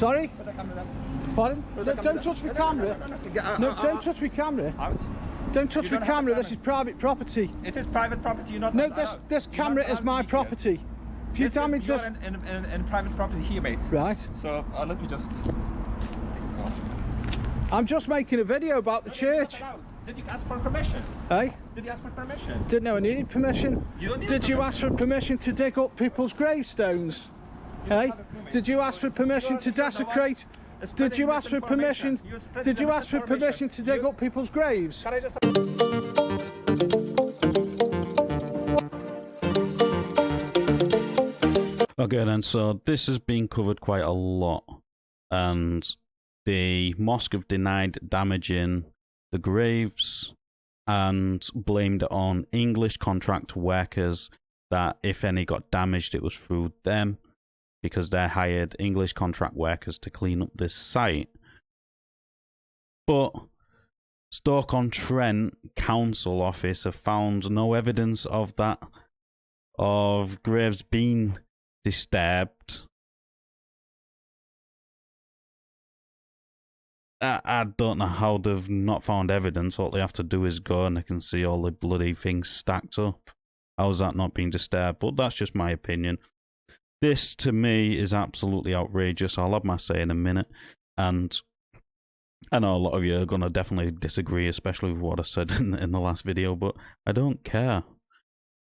Sorry? Pardon? Don't touch my camera. No, don't touch my camera. Don't touch my camera. This is private property. It is private property. You're not. No, this camera is my property. If you damage this, in private property here, mate. Right. So let me just. I'm just making a video about the church. Did you ask for permission? Hey? Did you ask for permission? Didn't know I needed permission. You don't need Did you ask for permission to dig up people's gravestones? Hey? Did you ask for permission to desecrate? Did you ask for permission? Did you ask for permission to dig up people's graves? Can I just... Okay then, so this has been covered quite a lot, and the mosque have denied damaging the graves and blamed it on English contract workers, that if any got damaged it was through them because they hired English contract workers to clean up this site. But Stoke-on-Trent Council Office have found no evidence of that, of graves being disturbed. I don't know how they've not found evidence. All they have to do is go and they can see all the bloody things stacked up. How's that not being disturbed? But that's just my opinion. This, to me, is absolutely outrageous. I'll have my say in a minute. And I know a lot of you are going to definitely disagree, especially with what I said in the last video, but I don't care.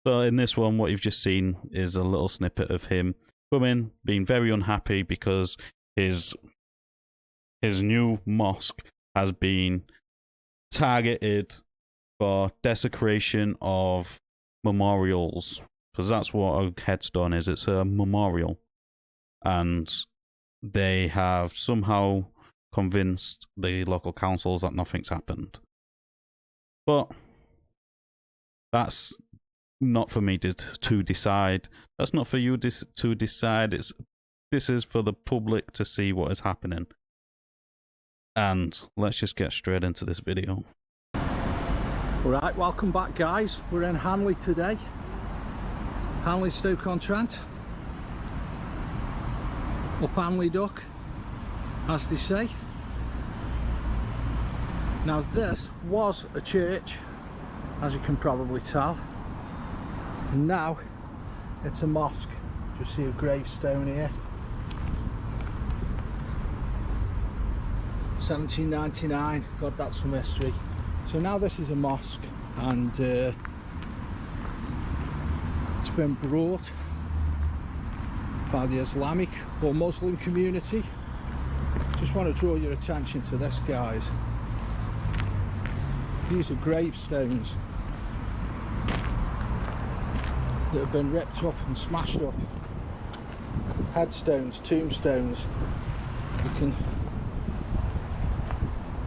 So in this one, what you've just seen is a little snippet of him coming, being very unhappy because his new mosque has been targeted for desecration of memorials, because that's what a headstone is. It's a memorial, and they have somehow convinced the local councils that nothing's happened. But that's not for me to decide. That's not for you to decide. This is for the public to see what is happening. And let's just get straight into this video. Alright, welcome back guys. We're in Hanley today. Hanley, Stoke-on-Trent. Up Hanley Duck, as they say. Now this was a church, as you can probably tell. And now it's a mosque. You see a gravestone here. 1799, God, that's some history. So now this is a mosque, and it's been brought by the Islamic or Muslim community. Just want to draw your attention to this, guys. These are gravestones that have been ripped up and smashed up. Headstones, tombstones. You can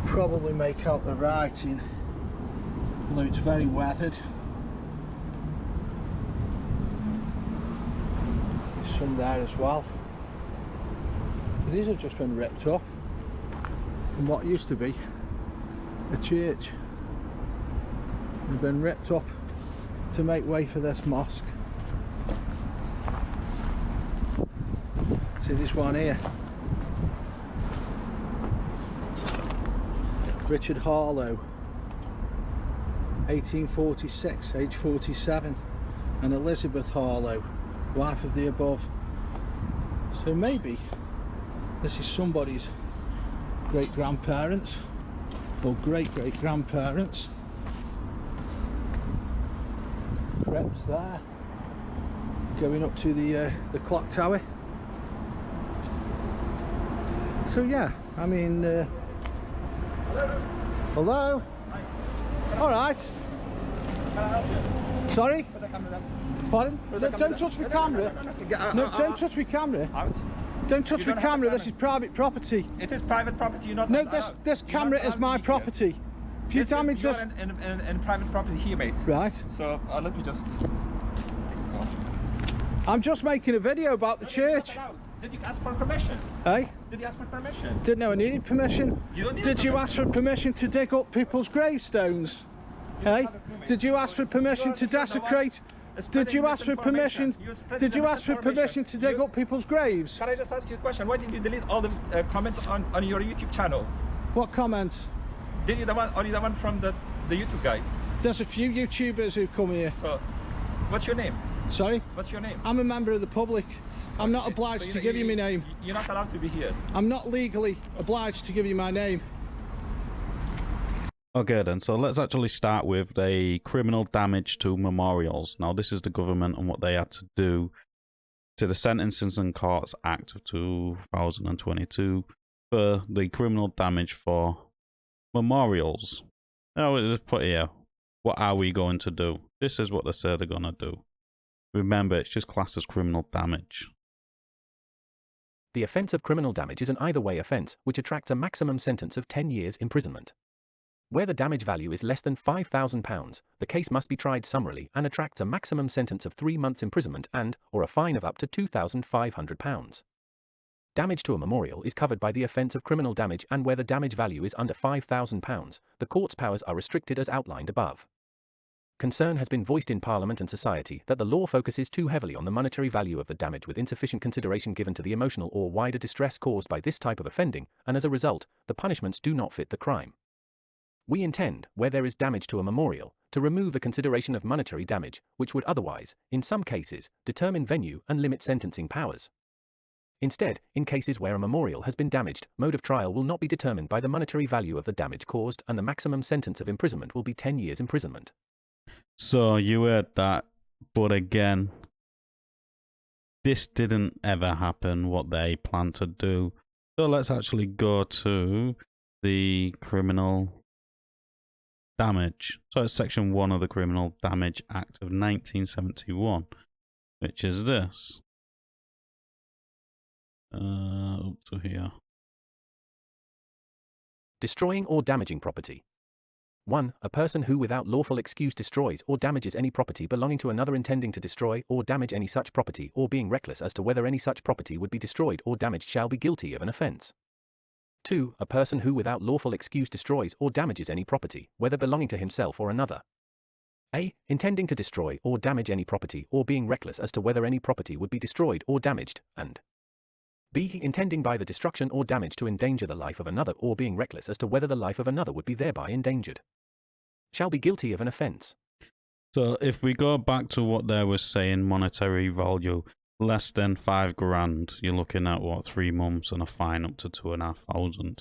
probably make out the writing, although it's very weathered. There's some there as well. These have just been ripped up from what used to be a church. They've been ripped up to make way for this mosque. See this one here? Richard Harlow, 1846, age 47, and Elizabeth Harlow, wife of the above. So maybe this is somebody's great-grandparents or great-great-grandparents. Crypts there, going up to the clock tower. So yeah, I mean. Hello? Hi. Alright. Can I help you? Sorry? Put the camera down. Pardon? Don't touch my camera. No, don't touch my camera. Out. Don't touch my camera. This is private property. It is private property. You're not. No, this camera is my property. If you damage this... in private property here, mate. Right. So let me just... I'm just making a video about the church. Did you ask for permission? Hey? Did you ask for permission? Didn't know I needed permission. You don't need Did you ask for permission to dig up people's gravestones? Hey? Did you ask for permission to desecrate? Did spreading you ask for permission? misinformation. You're spreading Did you ask for misinformation. permission to dig up people's graves? Can I just ask you a question? Why didn't you delete all the comments on your YouTube channel? What comments? Did you the one? Only the one from the YouTube guy? There's a few YouTubers who come here. So, what's your name? Sorry? What's your name? I'm a member of the public. I'm not obliged to give you my name. You're not allowed to be here. I'm not legally obliged to give you my name. Okay then, so let's actually start with the criminal damage to memorials. Now this is the government and what they had to do to the Sentencing and Courts Act of 2022 for the criminal damage for memorials. Now let's put here, what are we going to do? This is what they say they're going to do. Remember, it's just classed as criminal damage. The offence of criminal damage is an either-way offence, which attracts a maximum sentence of 10 years imprisonment. Where the damage value is less than £5,000, the case must be tried summarily and attracts a maximum sentence of 3 months imprisonment and/or a fine of up to £2,500. Damage to a memorial is covered by the offence of criminal damage, and where the damage value is under £5,000, the court's powers are restricted as outlined above. Concern has been voiced in Parliament and society that the law focuses too heavily on the monetary value of the damage with insufficient consideration given to the emotional or wider distress caused by this type of offending, and as a result, the punishments do not fit the crime. We intend, where there is damage to a memorial, to remove the consideration of monetary damage, which would otherwise, in some cases, determine venue and limit sentencing powers. Instead, in cases where a memorial has been damaged, mode of trial will not be determined by the monetary value of the damage caused, and the maximum sentence of imprisonment will be 10 years imprisonment. So you heard that, but again, this didn't ever happen, what they plan to do. So let's actually go to the criminal damage. So it's section 1 of the Criminal Damage Act of 1971, which is this. Up to here. Destroying or damaging property. 1. A person who without lawful excuse destroys or damages any property belonging to another, intending to destroy or damage any such property, or being reckless as to whether any such property would be destroyed or damaged, shall be guilty of an offence. 2. A person who without lawful excuse destroys or damages any property, whether belonging to himself or another. A. Intending to destroy or damage any property, or being reckless as to whether any property would be destroyed or damaged, and B. Intending by the destruction or damage to endanger the life of another, or being reckless as to whether the life of another would be thereby endangered, shall be guilty of an offence. So if we go back to what they were saying, monetary value, less than £5,000, you're looking at what, 3 months and a fine up to £2,500.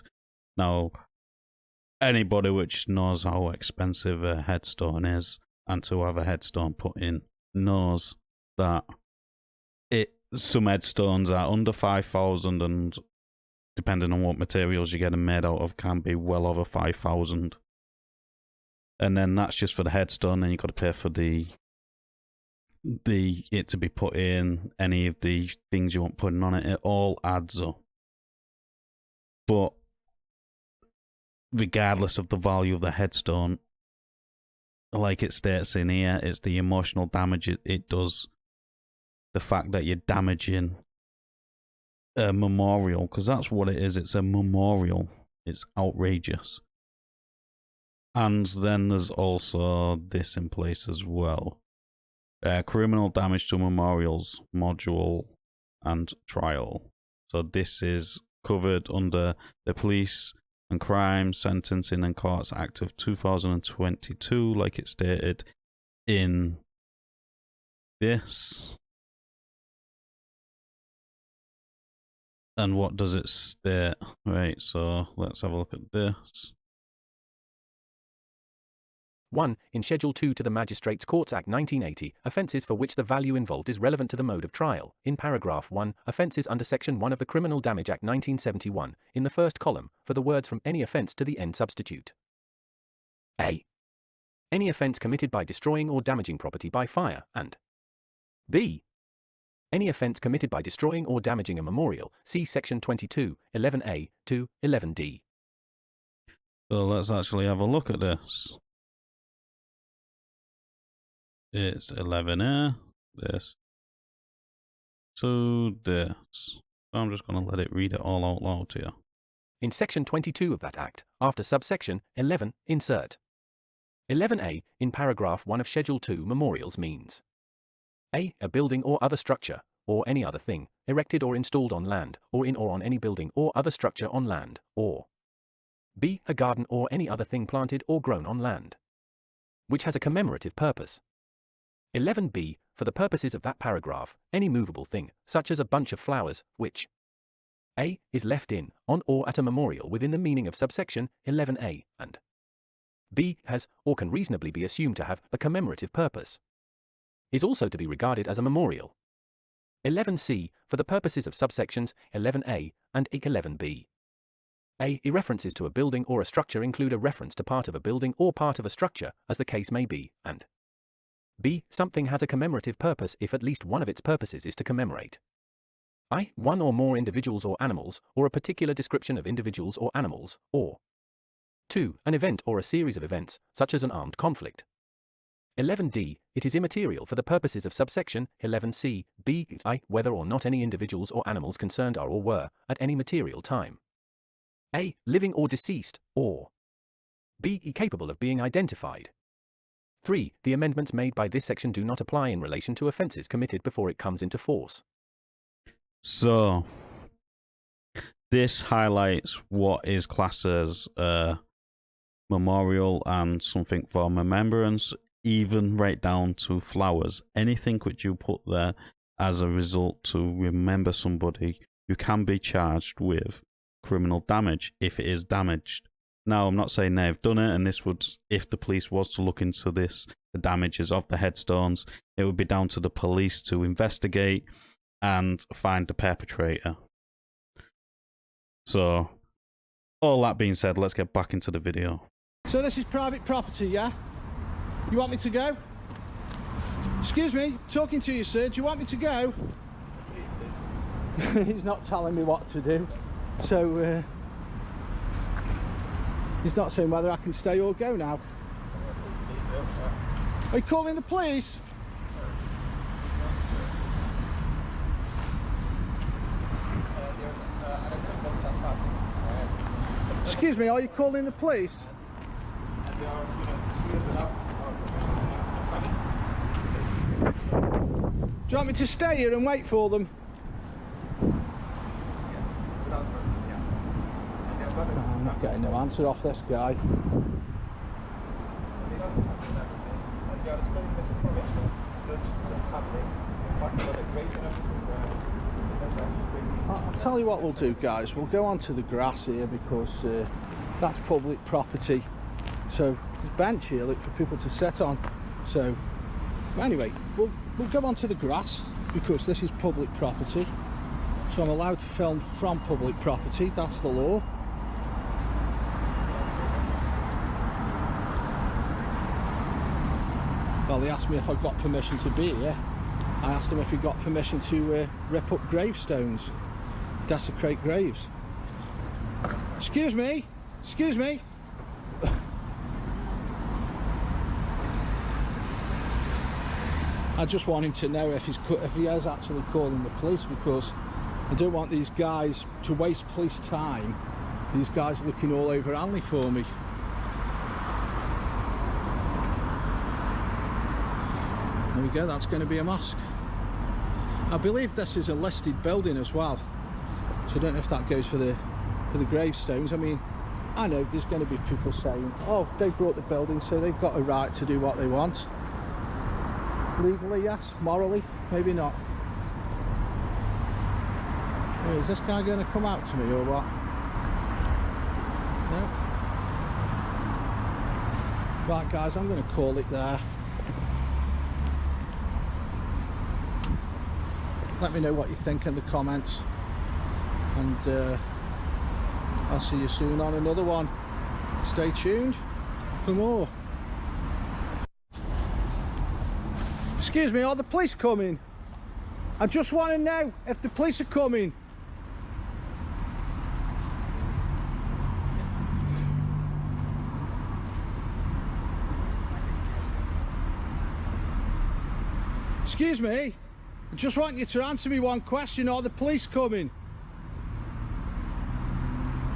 Now, anybody which knows how expensive a headstone is, and to have a headstone put in, knows that some headstones are under 5,000, and depending on what materials you get them made out of, can be well over 5,000. And then that's just for the headstone. Then you've got to pay for it to be put in, any of the things you want putting on it. It all adds up. But regardless of the value of the headstone, like it states in here, it's the emotional damage it does. The fact that you're damaging a memorial, because that's what it is. It's a memorial. It's outrageous. And then there's also this in place as well. Criminal damage to memorials, module and trial. So this is covered under the Police and Crime Sentencing and Courts Act of 2022, like it stated in this. And what does it state? Right, so let's have a look at this. 1. In Schedule 2 to the Magistrates' Courts Act 1980, offences for which the value involved is relevant to the mode of trial. In paragraph 1, offences under Section 1 of the Criminal Damage Act 1971, in the first column, for the words from any offence to the end substitute. A. Any offence committed by destroying or damaging property by fire, and B. Any offence committed by destroying or damaging a memorial, see Section 22, 11A to 11D. So let's actually have a look at this. It's 11A, this, to this. So I'm just going to let it read it all out loud here. In Section 22 of that Act, after subsection 11, insert 11A in paragraph 1 of Schedule 2 memorials means A building or other structure, or any other thing, erected or installed on land, or in or on any building or other structure on land, or B. A garden or any other thing planted or grown on land, which has a commemorative purpose. 11b. For the purposes of that paragraph, any movable thing, such as a bunch of flowers, which A. Is left in, on or at a memorial within the meaning of subsection 11a, and B. Has, or can reasonably be assumed to have, a commemorative purpose, is also to be regarded as a memorial. 11c. For the purposes of subsections 11a and 11b. A. References to a building or a structure include a reference to part of a building or part of a structure, as the case may be, and B. Something has a commemorative purpose if at least one of its purposes is to commemorate one or more individuals or animals, or a particular description of individuals or animals, or 2. An event or a series of events, such as an armed conflict. 11d. It is immaterial for the purposes of subsection 11c, b, whether or not any individuals or animals concerned are or were, at any material time, A. Living or deceased, or B. Capable of being identified. 3. The amendments made by this section do not apply in relation to offences committed before it comes into force. So, this highlights what is classed as memorial and something for remembrance, even right down to flowers. Anything which you put there as a result to remember somebody, you can be charged with criminal damage if it is damaged. Now, I'm not saying they've done it, and this would, if the police was to look into this, the damages of the headstones, it would be down to the police to investigate and find the perpetrator. So, all that being said, let's get back into the video. So this is private property, yeah? You want me to go? Excuse me, talking to you, sir. Do you want me to go? He's not telling me what to do. So, he's not saying whether I can stay or go now. Are you calling the police? Excuse me, are you calling the police? Do you want me to stay here and wait for them? I'm not getting no answer off this guy. I'll tell you what we'll do, guys. We'll go onto the grass here because that's public property. So there's a bench here for people to sit on. So anyway, we'll go onto the grass because this is public property. So I'm allowed to film from public property. That's the law. Well, they asked me if I got permission to be here. I asked him if he got permission to rip up gravestones, desecrate graves. Excuse me, excuse me. I just want him to know if he is actually calling the police, because I don't want these guys to waste police time. These guys looking all over Hanley for me. There we go, that's going to be a mosque. I believe this is a listed building as well, so I don't know if that goes for the gravestones. I mean, I know there's going to be people saying, oh, they brought the building, so they've got a right to do what they want. Legally, yes. Morally, maybe not. Wait, is this guy going to come out to me or what? No. Right, guys, I'm going to call it there. Let me know what you think in the comments, and I'll see you soon on another one. Stay tuned for more. Excuse me, are the police coming? I just want to know if the police are coming. Excuse me, I just want you to answer me one question. Are the police coming?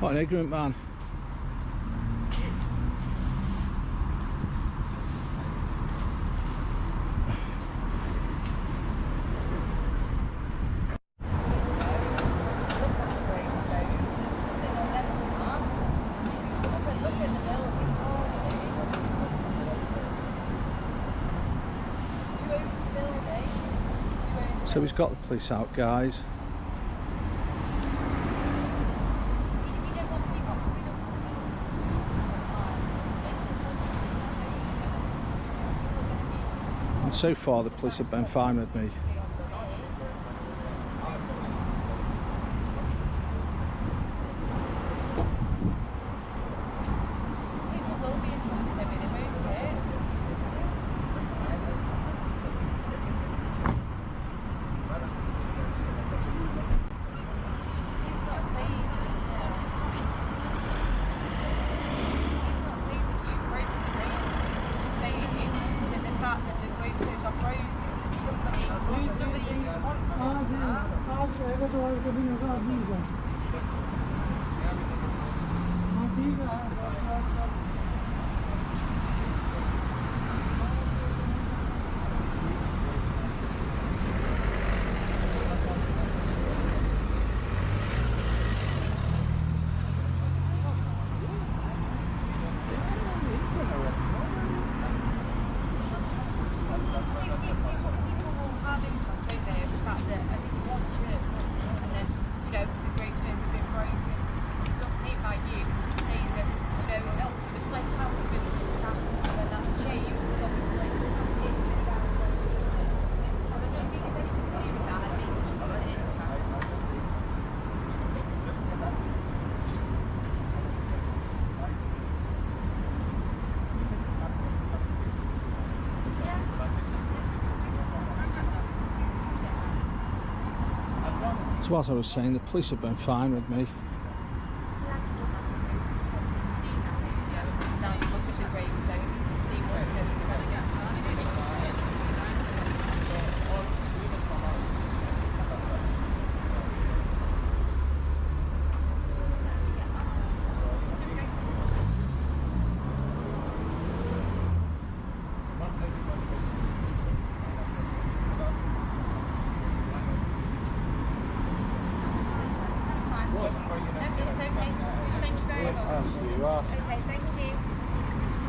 What an ignorant man. So he's got the police out, guys. And so far the police have been fine with me. So as I was saying, the police have been fine with me.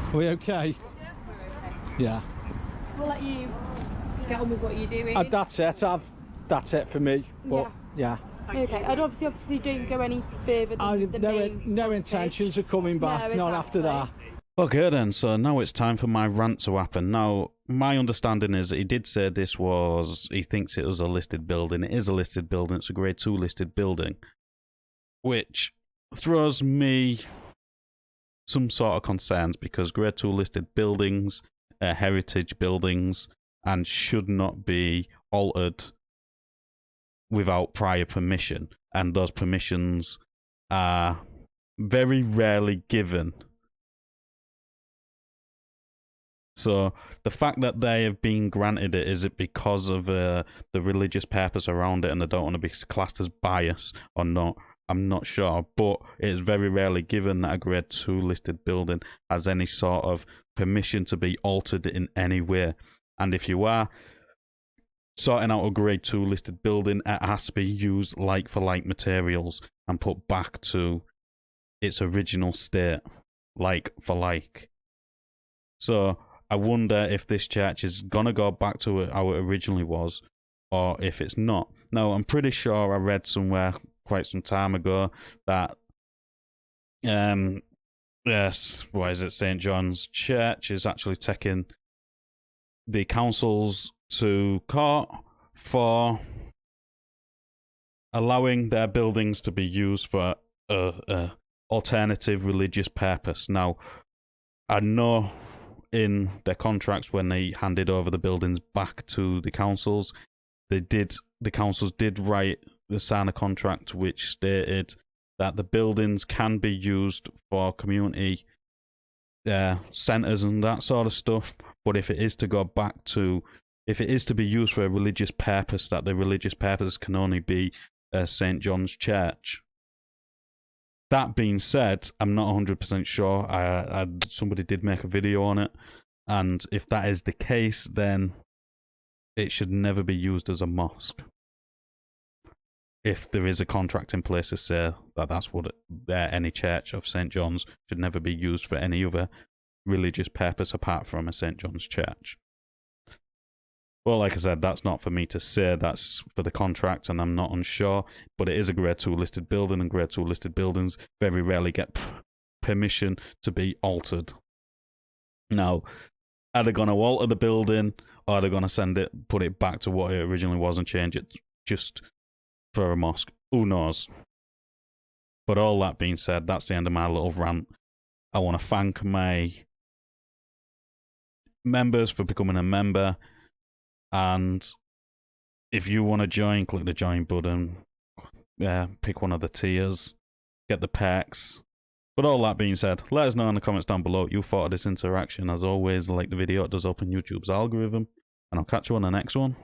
Are we okay? Yeah. We'll let you get on with what you're doing. That's it. That's it for me. But yeah. Okay. I'd obviously don't go any further than the main no intentions of coming back. No, Not after that. Okay then, so now it's time for my rant to happen. Now, my understanding is that he did say he thinks it was a listed building. It is a listed building. It's a grade 2 listed building, which throws me some sort of concerns, because grade 2 listed buildings are heritage buildings and should not be altered without prior permission, and those permissions are very rarely given. So the fact that they have been granted it, is it because of the religious purpose around it and they don't want to be classed as biased or not? I'm not sure, but it is very rarely given that a grade 2 listed building has any sort of permission to be altered in any way. And if you are sorting out a grade 2 listed building, it has to be used like for like materials and put back to its original state, like for like. So I wonder if this church is gonna go back to how it originally was, or if it's not. Now, I'm pretty sure I read somewhere quite some time ago that St. John's Church is actually taking the councils to court for allowing their buildings to be used for a alternative religious purpose. Now, I know in their contracts, when they handed over the buildings back to the councils, the councils did sign a contract which stated that the buildings can be used for community centres and that sort of stuff, but if it is to be used for a religious purpose, that the religious purpose can only be St. John's Church. That being said, I'm not 100% sure. Somebody did make a video on it, and if that is the case, then it should never be used as a mosque. If there is a contract in place to say that that's what any church of St. John's should never be used for any other religious purpose apart from a St. John's Church. Well, like I said, that's not for me to say. That's for the contract, and I'm not unsure. But it is a Grade 2 listed building, and Grade 2 listed buildings very rarely get permission to be altered. Now, are they going to alter the building, or are they going to put it back to what it originally was and change it just for a mosque? Who knows? But all that being said, that's the end of my little rant. I want to thank my members for becoming a member. And if you want to join, click the join button. Pick one of the tiers. Get the packs. But all that being said, let us know in the comments down below what you thought of this interaction. As always, like the video, it does open YouTube's algorithm. And I'll catch you on the next one.